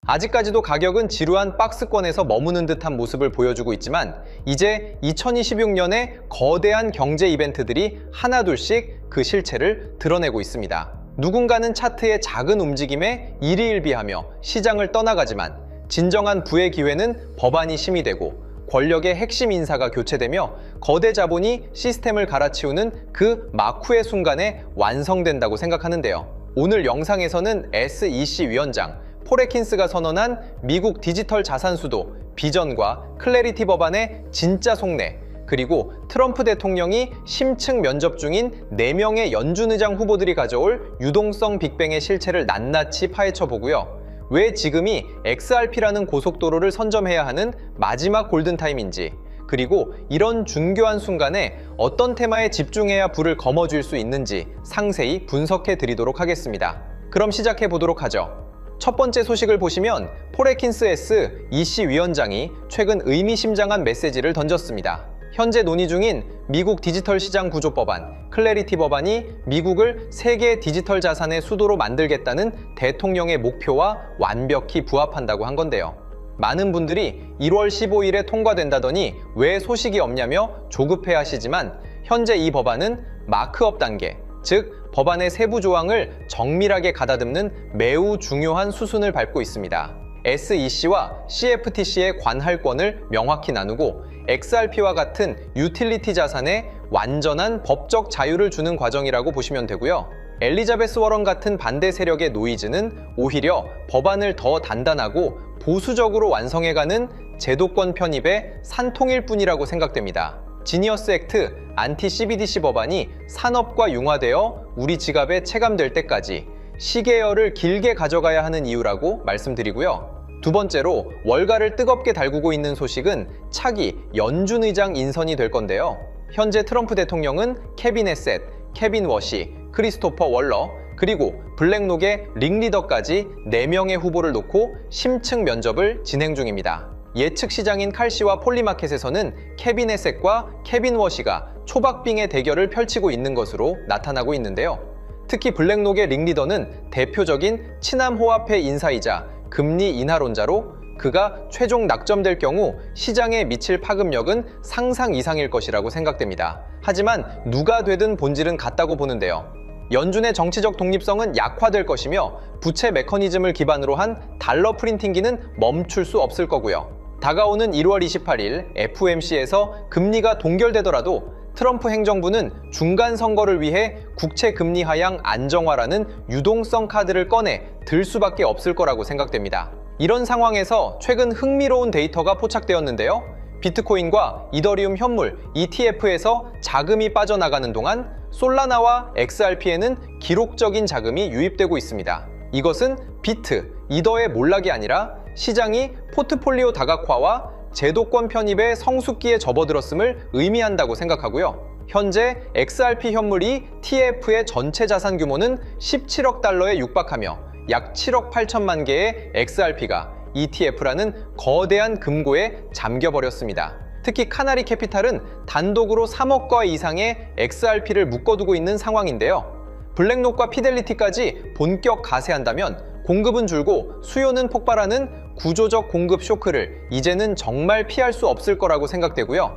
아직까지도 가격은 지루한 박스권에서 머무는 듯한 모습을 보여주고 있지만 이제 2026년에 거대한 경제 이벤트들이 하나둘씩 그 실체를 드러내고 있습니다. 누군가는 차트의 작은 움직임에 일희일비하며 시장을 떠나가지만 진정한 부의 기회는 법안이 심의되고 권력의 핵심 인사가 교체되며 거대 자본이 시스템을 갈아치우는 그 마쿠의 순간에 완성된다고 생각하는데요. 오늘 영상에서는 SEC 위원장 포레킨스가 선언한 미국 디지털 자산 수도 비전과 클래리티 법안의 진짜 속내, 그리고 트럼프 대통령이 심층 면접 중인 4명의 연준의장 후보들이 가져올 유동성 빅뱅의 실체를 낱낱이 파헤쳐 보고요. 왜 지금이 XRP라는 고속도로를 선점해야 하는 마지막 골든타임인지, 그리고 이런 중요한 순간에 어떤 테마에 집중해야 불을 거머쥘 수 있는지 상세히 분석해 드리도록 하겠습니다. 그럼 시작해 보도록 하죠. 첫 번째 소식을 보시면 포레킨스 SEC 위원장이 최근 의미심장한 메시지를 던졌습니다. 현재 논의 중인 미국 디지털 시장 구조 법안, 클래리티 법안이 미국을 세계 디지털 자산의 수도로 만들겠다는 대통령의 목표와 완벽히 부합한다고 한 건데요. 많은 분들이 1월 15일에 통과된다더니 왜 소식이 없냐며 조급해 하시지만 현재 이 법안은 마크업 단계, 즉 법안의 세부 조항을 정밀하게 가다듬는 매우 중요한 수순을 밟고 있습니다. SEC와 CFTC의 관할권을 명확히 나누고 XRP와 같은 유틸리티 자산에 완전한 법적 자유를 주는 과정이라고 보시면 되고요. 엘리자베스 워런 같은 반대 세력의 노이즈는 오히려 법안을 더 단단하고 보수적으로 완성해가는 제도권 편입의 산통일 뿐이라고 생각됩니다. 지니어스 액트 안티-CBDC 법안이 산업과 융화되어 우리 지갑에 체감될 때까지 시계열을 길게 가져가야 하는 이유라고 말씀드리고요. 두 번째로 월가를 뜨겁게 달구고 있는 소식은 차기 연준 의장 인선이 될 건데요. 현재 트럼프 대통령은 케빈 헤셋, 케빈 워시, 크리스토퍼 월러, 그리고 블랙록의 링리더까지 4명의 후보를 놓고 심층 면접을 진행 중입니다. 예측 시장인 칼시와 폴리마켓에서는 케빈 헤셋과 케빈 워시가 초박빙의 대결을 펼치고 있는 것으로 나타나고 있는데요. 특히 블랙록의 링리더는 대표적인 친남호화폐 인사이자 금리 인하론자로 그가 최종 낙점될 경우 시장에 미칠 파급력은 상상 이상일 것이라고 생각됩니다. 하지만 누가 되든 본질은 같다고 보는데요. 연준의 정치적 독립성은 약화될 것이며 부채 메커니즘을 기반으로 한 달러 프린팅기는 멈출 수 없을 거고요. 다가오는 1월 28일 FOMC에서 금리가 동결되더라도 트럼프 행정부는 중간 선거를 위해 국채 금리 하향 안정화라는 유동성 카드를 꺼내 들 수밖에 없을 거라고 생각됩니다. 이런 상황에서 최근 흥미로운 데이터가 포착되었는데요. 비트코인과 이더리움 현물 ETF에서 자금이 빠져나가는 동안 솔라나와 XRP에는 기록적인 자금이 유입되고 있습니다. 이것은 비트, 이더의 몰락이 아니라 시장이 포트폴리오 다각화와 제도권 편입의 성숙기에 접어들었음을 의미한다고 생각하고요. 현재 XRP 현물이 TF의 전체 자산 규모는 17억 달러에 육박하며 약 7억 8천만 개의 XRP가 ETF라는 거대한 금고에 잠겨버렸습니다. 특히 카나리 캐피탈은 단독으로 3억 거 이상의 XRP를 묶어두고 있는 상황인데요. 블랙록과 피델리티까지 본격 가세한다면 공급은 줄고 수요는 폭발하는 구조적 공급 쇼크를 이제는 정말 피할 수 없을 거라고 생각되고요.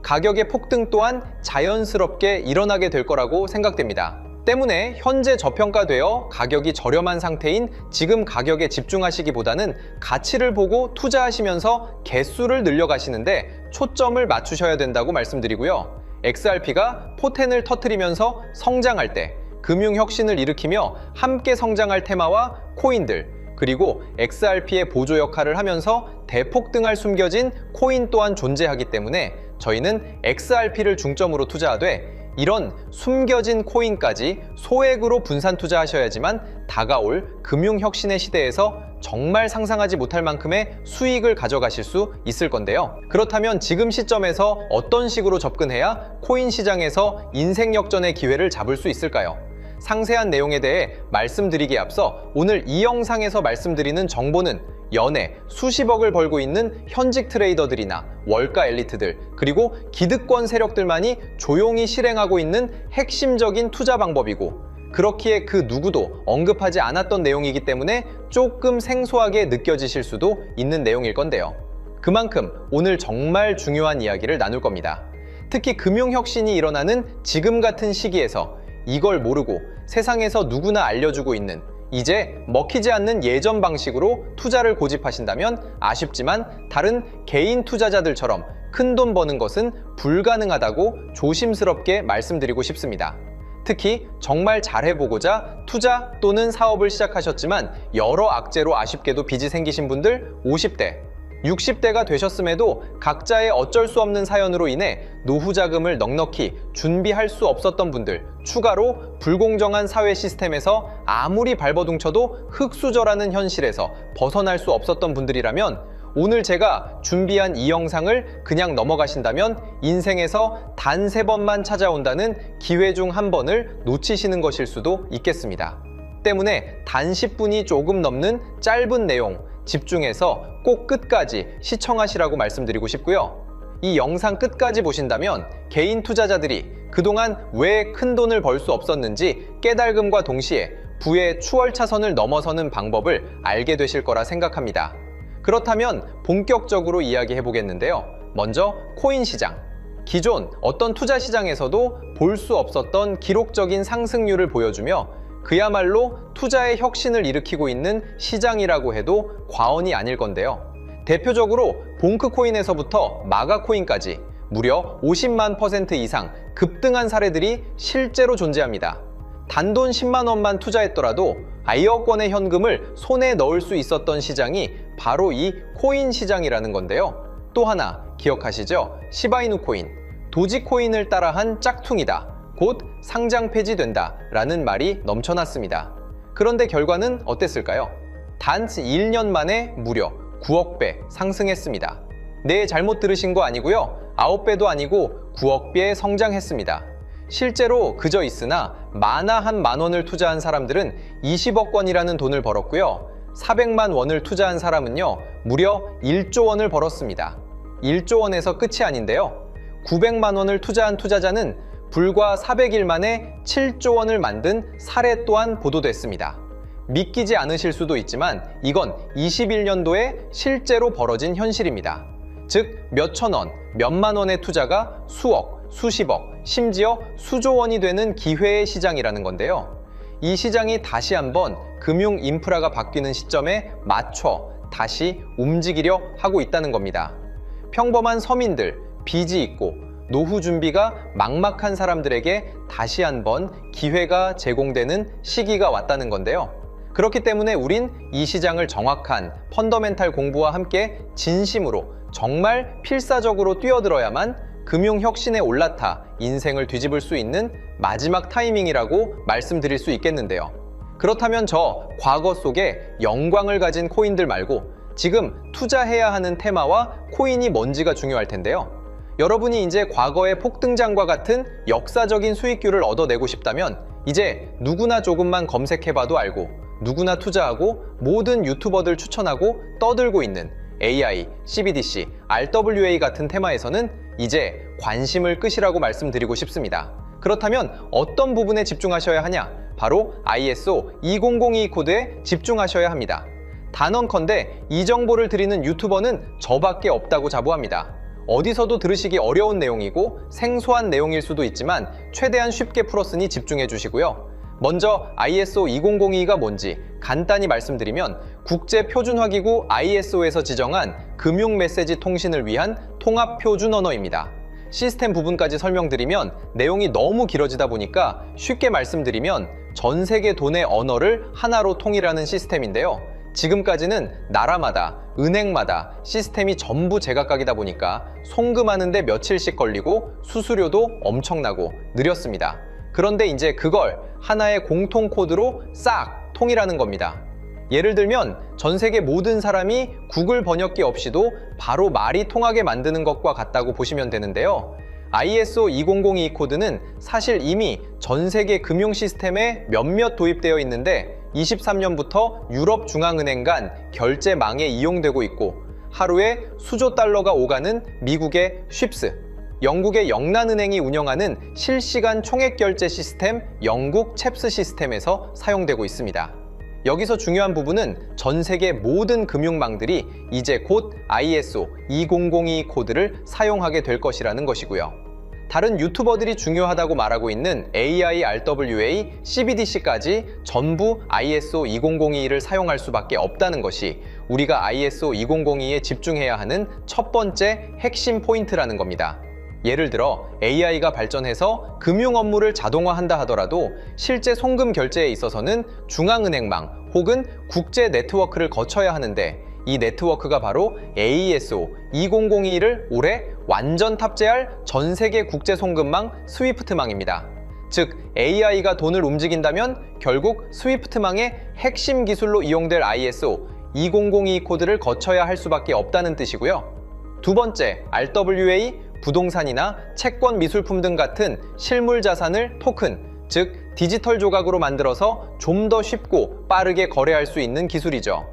가격의 폭등 또한 자연스럽게 일어나게 될 거라고 생각됩니다. 때문에 현재 저평가되어 가격이 저렴한 상태인 지금 가격에 집중하시기보다는 가치를 보고 투자하시면서 개수를 늘려가시는데 초점을 맞추셔야 된다고 말씀드리고요. XRP가 포텐을 터뜨리면서 성장할 때 금융혁신을 일으키며 함께 성장할 테마와 코인들, 그리고 XRP의 보조 역할을 하면서 대폭등할 숨겨진 코인 또한 존재하기 때문에 저희는 XRP를 중점으로 투자하되 이런 숨겨진 코인까지 소액으로 분산 투자하셔야지만 다가올 금융혁신의 시대에서 정말 상상하지 못할 만큼의 수익을 가져가실 수 있을 건데요. 그렇다면 지금 시점에서 어떤 식으로 접근해야 코인 시장에서 인생 역전의 기회를 잡을 수 있을까요? 상세한 내용에 대해 말씀드리기에 앞서 오늘 이 영상에서 말씀드리는 정보는 연에 수십억을 벌고 있는 현직 트레이더들이나 월가 엘리트들, 그리고 기득권 세력들만이 조용히 실행하고 있는 핵심적인 투자 방법이고 그렇기에 그 누구도 언급하지 않았던 내용이기 때문에 조금 생소하게 느껴지실 수도 있는 내용일 건데요. 그만큼 오늘 정말 중요한 이야기를 나눌 겁니다. 특히 금융혁신이 일어나는 지금 같은 시기에서 이걸 모르고 세상에서 누구나 알려주고 있는, 이제 먹히지 않는 예전 방식으로 투자를 고집하신다면 아쉽지만 다른 개인 투자자들처럼 큰돈 버는 것은 불가능하다고 조심스럽게 말씀드리고 싶습니다. 특히 정말 잘해보고자 투자 또는 사업을 시작하셨지만 여러 악재로 아쉽게도 빚이 생기신 분들 50대, 60대가 되셨음에도 각자의 어쩔 수 없는 사연으로 인해 노후 자금을 넉넉히 준비할 수 없었던 분들, 추가로 불공정한 사회 시스템에서 아무리 발버둥쳐도 흙수저라는 현실에서 벗어날 수 없었던 분들이라면 오늘 제가 준비한 이 영상을 그냥 넘어가신다면 인생에서 단 3번만 찾아온다는 기회 중 한 번을 놓치시는 것일 수도 있겠습니다. 때문에 단 10분이 조금 넘는 짧은 내용 집중해서 꼭 끝까지 시청하시라고 말씀드리고 싶고요. 이 영상 끝까지 보신다면 개인 투자자들이 그동안 왜 큰 돈을 벌 수 없었는지 깨달음과 동시에 부의 추월차선을 넘어서는 방법을 알게 되실 거라 생각합니다. 그렇다면 본격적으로 이야기해 보겠는데요. 먼저 코인 시장. 기존 어떤 투자 시장에서도 볼 수 없었던 기록적인 상승률을 보여주며 그야말로 투자의 혁신을 일으키고 있는 시장이라고 해도 과언이 아닐 건데요. 대표적으로 봉크코인에서부터 마가코인까지 무려 50만 % 이상 급등한 사례들이 실제로 존재합니다. 단돈 10만 원만 투자했더라도 1억 원의 현금을 손에 넣을 수 있었던 시장이 바로 이 코인 시장이라는 건데요. 또 하나 기억하시죠? 시바이누 코인, 도지코인을 따라한 짝퉁이다. 곧 상장 폐지된다 라는 말이 넘쳐났습니다. 그런데 결과는 어땠을까요? 단 1년 만에 무려 9억 배 상승했습니다. 네, 잘못 들으신 거 아니고요. 9배도 아니고 9억 배 성장했습니다. 실제로 그저 있으나 만화 한 만 원을 투자한 사람들은 20억 원이라는 돈을 벌었고요. 400만 원을 투자한 사람은요, 무려 1조 원을 벌었습니다. 1조 원에서 끝이 아닌데요. 900만 원을 투자한 투자자는 불과 400일 만에 7조 원을 만든 사례 또한 보도됐습니다. 믿기지 않으실 수도 있지만 이건 21년도에 실제로 벌어진 현실입니다. 즉, 몇천 원, 몇만 원의 투자가 수억, 수십억, 심지어 수조 원이 되는 기회의 시장이라는 건데요. 이 시장이 다시 한번 금융 인프라가 바뀌는 시점에 맞춰 다시 움직이려 하고 있다는 겁니다. 평범한 서민들, 빚이 있고 노후 준비가 막막한 사람들에게 다시 한번 기회가 제공되는 시기가 왔다는 건데요. 그렇기 때문에 우린 이 시장을 정확한 펀더멘탈 공부와 함께 진심으로 정말 필사적으로 뛰어들어야만 금융혁신에 올라타 인생을 뒤집을 수 있는 마지막 타이밍이라고 말씀드릴 수 있겠는데요. 그렇다면 저 과거 속에 영광을 가진 코인들 말고 지금 투자해야 하는 테마와 코인이 뭔지가 중요할 텐데요. 여러분이 이제 과거의 폭등장과 같은 역사적인 수익률을 얻어내고 싶다면 이제 누구나 조금만 검색해봐도 알고 누구나 투자하고 모든 유튜버들 추천하고 떠들고 있는 AI, CBDC, RWA 같은 테마에서는 이제 관심을 끄시라고 말씀드리고 싶습니다. 그렇다면 어떤 부분에 집중하셔야 하냐? 바로 ISO 2002 코드에 집중하셔야 합니다. 단언컨대 이 정보를 드리는 유튜버는 저밖에 없다고 자부합니다. 어디서도 들으시기 어려운 내용이고 생소한 내용일 수도 있지만 최대한 쉽게 풀었으니 집중해 주시고요. 먼저 ISO 2002가 뭔지 간단히 말씀드리면 국제표준화기구 ISO에서 지정한 금융 메시지 통신을 위한 통합표준 언어입니다. 시스템 부분까지 설명드리면 내용이 너무 길어지다 보니까 쉽게 말씀드리면 전 세계 돈의 언어를 하나로 통일하는 시스템인데요. 지금까지는 나라마다, 은행마다 시스템이 전부 제각각이다 보니까 송금하는데 며칠씩 걸리고 수수료도 엄청나고 느렸습니다. 그런데 이제 그걸 하나의 공통 코드로 싹 통일하는 겁니다. 예를 들면 전 세계 모든 사람이 구글 번역기 없이도 바로 말이 통하게 만드는 것과 같다고 보시면 되는데요. ISO 2002 코드는 사실 이미 전 세계 금융 시스템에 몇몇 도입되어 있는데 23년부터 유럽중앙은행 간 결제망에 이용되고 있고 하루에 수조 달러가 오가는 미국의 쉽스, 영국의 영란은행이 운영하는 실시간 총액결제 시스템 영국 챕스 시스템에서 사용되고 있습니다. 여기서 중요한 부분은 전 세계 모든 금융망들이 이제 곧 ISO 2002 코드를 사용하게 될 것이라는 것이고요. 다른 유튜버들이 중요하다고 말하고 있는 AI, RWA, CBDC까지 전부 ISO 2002를 사용할 수밖에 없다는 것이 우리가 ISO 2002에 집중해야 하는 첫 번째 핵심 포인트라는 겁니다. 예를 들어 AI가 발전해서 금융 업무를 자동화한다 하더라도 실제 송금 결제에 있어서는 중앙은행망 혹은 국제 네트워크를 거쳐야 하는데 이 네트워크가 바로 AESO 2002를 올해 완전 탑재할 전 세계 국제 송금망 스위프트망입니다. 즉 AI가 돈을 움직인다면 결국 스위프트망의 핵심 기술로 이용될 ISO 2002 코드를 거쳐야 할 수밖에 없다는 뜻이고요. 두 번째, RWA, 부동산이나 채권 미술품 등 같은 실물 자산을 토큰, 즉 디지털 조각으로 만들어서 좀 더 쉽고 빠르게 거래할 수 있는 기술이죠.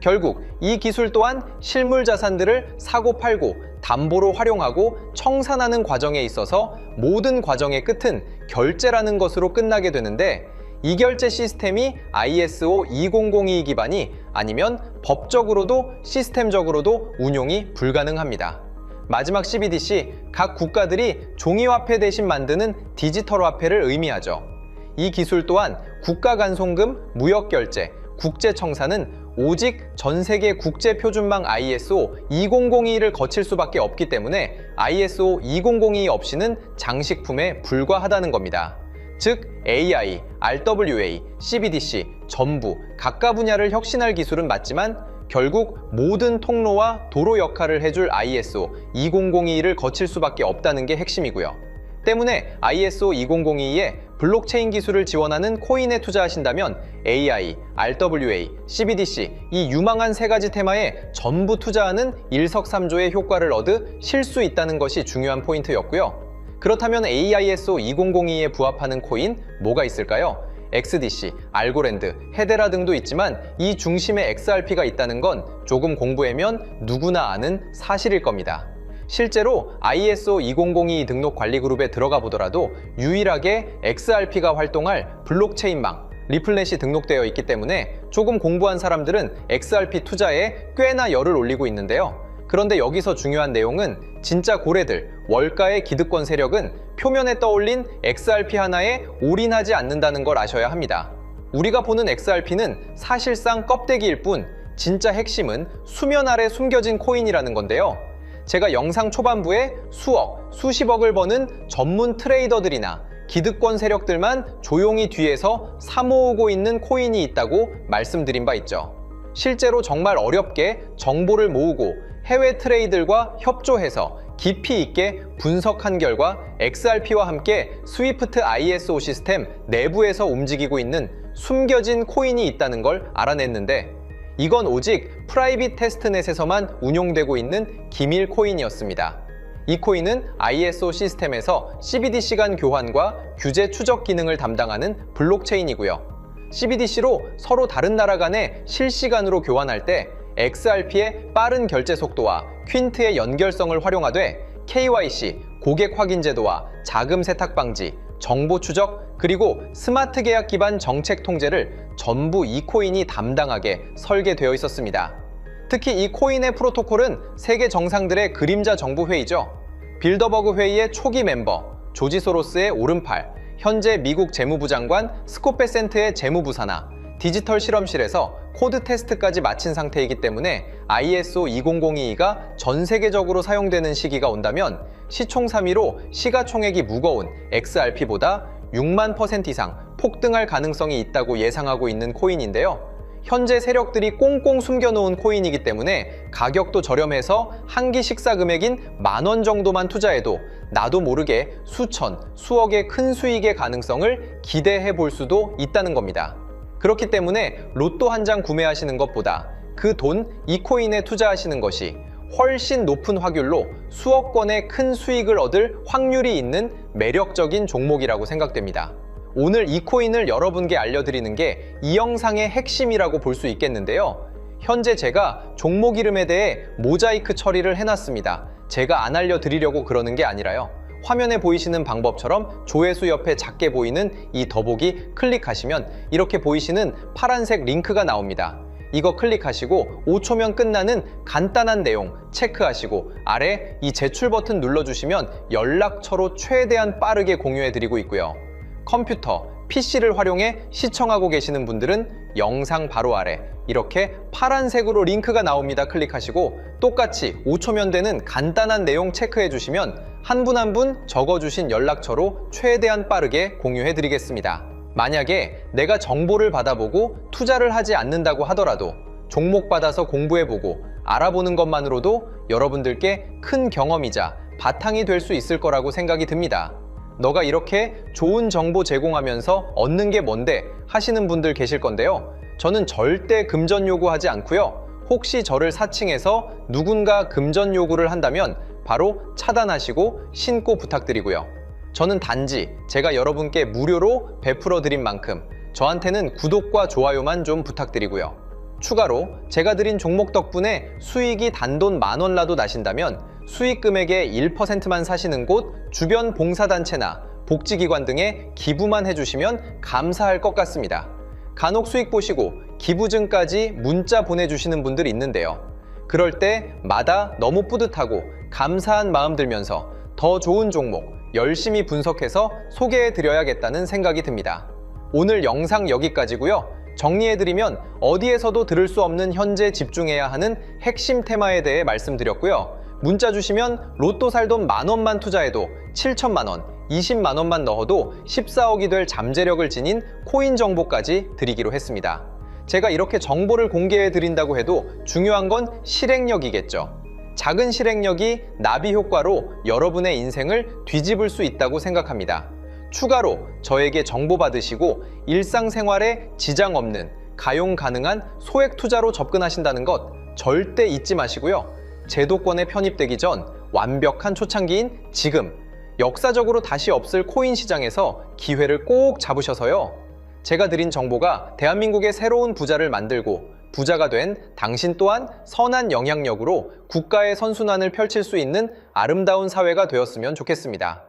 결국 이 기술 또한 실물 자산들을 사고 팔고 담보로 활용하고 청산하는 과정에 있어서 모든 과정의 끝은 결제라는 것으로 끝나게 되는데 이 결제 시스템이 ISO 2002 기반이 아니면 법적으로도 시스템적으로도 운용이 불가능합니다. 마지막 CBDC, 각 국가들이 종이화폐 대신 만드는 디지털 화폐를 의미하죠. 이 기술 또한 국가 간 송금, 무역결제, 국제청산은 오직 전 세계 국제표준망 ISO 2002를 거칠 수밖에 없기 때문에 ISO 2002 없이는 장식품에 불과하다는 겁니다. 즉 AI, RWA, CBDC 전부 각각 분야를 혁신할 기술은 맞지만 결국 모든 통로와 도로 역할을 해줄 ISO 2002를 거칠 수밖에 없다는 게 핵심이고요. 때문에 ISO 2002에 블록체인 기술을 지원하는 코인에 투자하신다면 AI, RWA, CBDC 이 유망한 세 가지 테마에 전부 투자하는 일석삼조의 효과를 얻으실 수 있다는 것이 중요한 포인트였고요. 그렇다면 AISO 2002에 부합하는 코인 뭐가 있을까요? XDC, 알고랜드, 헤데라 등도 있지만 이 중심에 XRP가 있다는 건 조금 공부하면 누구나 아는 사실일 겁니다. 실제로 ISO 2002 등록 관리 그룹에 들어가 보더라도 유일하게 XRP가 활동할 블록체인망, 리플넷이 등록되어 있기 때문에 조금 공부한 사람들은 XRP 투자에 꽤나 열을 올리고 있는데요. 그런데 여기서 중요한 내용은 진짜 고래들, 월가의 기득권 세력은 표면에 떠올린 XRP 하나에 올인하지 않는다는 걸 아셔야 합니다. 우리가 보는 XRP는 사실상 껍데기일 뿐 진짜 핵심은 수면 아래 숨겨진 코인이라는 건데요. 제가 영상 초반부에 수억, 수십억을 버는 전문 트레이더들이나 기득권 세력들만 조용히 뒤에서 사모으고 있는 코인이 있다고 말씀드린 바 있죠. 실제로 정말 어렵게 정보를 모으고 해외 트레이더들과 협조해서 깊이 있게 분석한 결과 XRP와 함께 스위프트 ISO 시스템 내부에서 움직이고 있는 숨겨진 코인이 있다는 걸 알아냈는데 이건 오직 프라이빗 테스트넷에서만 운용되고 있는 기밀 코인이었습니다. 이 코인은 ISO 시스템에서 CBDC 간 교환과 규제 추적 기능을 담당하는 블록체인이고요. CBDC로 서로 다른 나라 간에 실시간으로 교환할 때 XRP의 빠른 결제 속도와 퀸트의 연결성을 활용하되 KYC, 고객 확인 제도와 자금 세탁 방지, 정보 추적, 그리고 스마트 계약 기반 정책 통제를 전부 이 코인이 담당하게 설계되어 있었습니다. 특히 이 코인의 프로토콜은 세계 정상들의 그림자 정부 회의죠. 빌더버그 회의의 초기 멤버, 조지 소로스의 오른팔, 현재 미국 재무부 장관 스콧 베센트의 재무부 산하, 디지털 실험실에서 코드 테스트까지 마친 상태이기 때문에 ISO 2002가 전 세계적으로 사용되는 시기가 온다면 시총3위로 시가총액이 무거운 XRP보다 6만% 이상 폭등할 가능성이 있다고 예상하고 있는 코인인데요. 현재 세력들이 꽁꽁 숨겨놓은 코인이기 때문에 가격도 저렴해서 한 끼 식사 금액인 10,000원 정도만 투자해도 나도 모르게 수천, 수억의 큰 수익의 가능성을 기대해 볼 수도 있다는 겁니다. 그렇기 때문에 로또 한 장 구매하시는 것보다 그 돈 이 코인에 투자하시는 것이 훨씬 높은 확률로 수억 건의 큰 수익을 얻을 확률이 있는 매력적인 종목이라고 생각됩니다. 오늘 이 코인을 여러분께 알려드리는 게 이 영상의 핵심이라고 볼 수 있겠는데요. 현재 제가 종목 이름에 대해 모자이크 처리를 해놨습니다. 제가 안 알려드리려고 그러는 게 아니라요. 화면에 보이시는 방법처럼 조회수 옆에 작게 보이는 이 더보기 클릭하시면 이렇게 보이시는 파란색 링크가 나옵니다. 이거 클릭하시고 5초면 끝나는 간단한 내용 체크하시고 아래 이 제출 버튼 눌러주시면 연락처로 최대한 빠르게 공유해드리고 있고요. 컴퓨터, PC를 활용해 시청하고 계시는 분들은 영상 바로 아래 이렇게 파란색으로 링크가 나옵니다. 클릭하시고 똑같이 5초면 되는 간단한 내용 체크해 주시면 한 분 한 분 적어주신 연락처로 최대한 빠르게 공유해 드리겠습니다. 만약에 내가 정보를 받아보고 투자를 하지 않는다고 하더라도 종목 받아서 공부해보고 알아보는 것만으로도 여러분들께 큰 경험이자 바탕이 될 수 있을 거라고 생각이 듭니다. 너가 이렇게 좋은 정보 제공하면서 얻는 게 뭔데 하시는 분들 계실 건데요. 저는 절대 금전 요구하지 않고요. 혹시 저를 사칭해서 누군가 금전 요구를 한다면 바로 차단하시고 신고 부탁드리고요. 저는 단지 제가 여러분께 무료로 베풀어 드린 만큼 저한테는 구독과 좋아요만 좀 부탁드리고요. 추가로 제가 드린 종목 덕분에 수익이 단돈 10,000원라도 나신다면 수익 금액의 1%만 사시는 곳 주변 봉사단체나 복지기관 등에 기부만 해주시면 감사할 것 같습니다. 간혹 수익 보시고 기부증까지 문자 보내주시는 분들이 있는데요. 그럴 때마다 너무 뿌듯하고 감사한 마음 들면서 더 좋은 종목 열심히 분석해서 소개해드려야겠다는 생각이 듭니다. 오늘 영상 여기까지고요. 정리해드리면 어디에서도 들을 수 없는 현재 집중해야 하는 핵심 테마에 대해 말씀드렸고요. 문자 주시면 로또 살 돈 10,000원만 투자해도 7,000,000원, 200,000원만 넣어도 14억이 될 잠재력을 지닌 코인 정보까지 드리기로 했습니다. 제가 이렇게 정보를 공개해 드린다고 해도 중요한 건 실행력이겠죠. 작은 실행력이 나비 효과로 여러분의 인생을 뒤집을 수 있다고 생각합니다. 추가로 저에게 정보 받으시고 일상생활에 지장 없는 가용 가능한 소액 투자로 접근하신다는 것 절대 잊지 마시고요. 제도권에 편입되기 전 완벽한 초창기인 지금 역사적으로 다시 없을 코인 시장에서 기회를 꼭 잡으셔서요. 제가 드린 정보가 대한민국의 새로운 부자를 만들고 부자가 된 당신 또한 선한 영향력으로 국가의 선순환을 펼칠 수 있는 아름다운 사회가 되었으면 좋겠습니다.